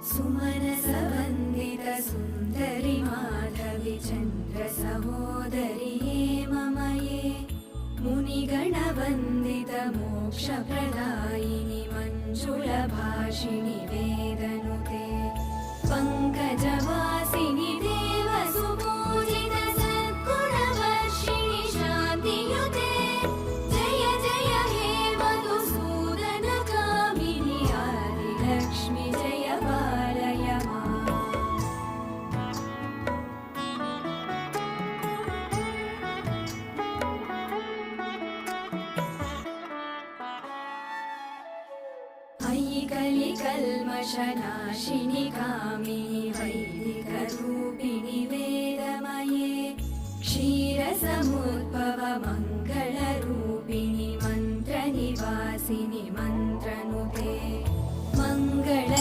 सुमनसवन्दित सुन्दरि माधवि चन्द्र सहोदरि हेममये मुनिगणवन्दित मोक्षप्रदायिनि मञ्जुलभाषिणि वेदनुते पङ्कजवासिनि देवसुपूजित सद्गुणवर्षिणि शान्तियुते जय जय हे मधुसूदनकामिनि आदिलक्ष्मि जय पालय माम्। अयि कलिकल्मषनाशिनि कामिनि वैदिकरूपिणि वेदमये क्षीरसमुद्भव मङ्गलरूपिणि मन्त्रनिवासिनि मन्त्रनुते मङ्गल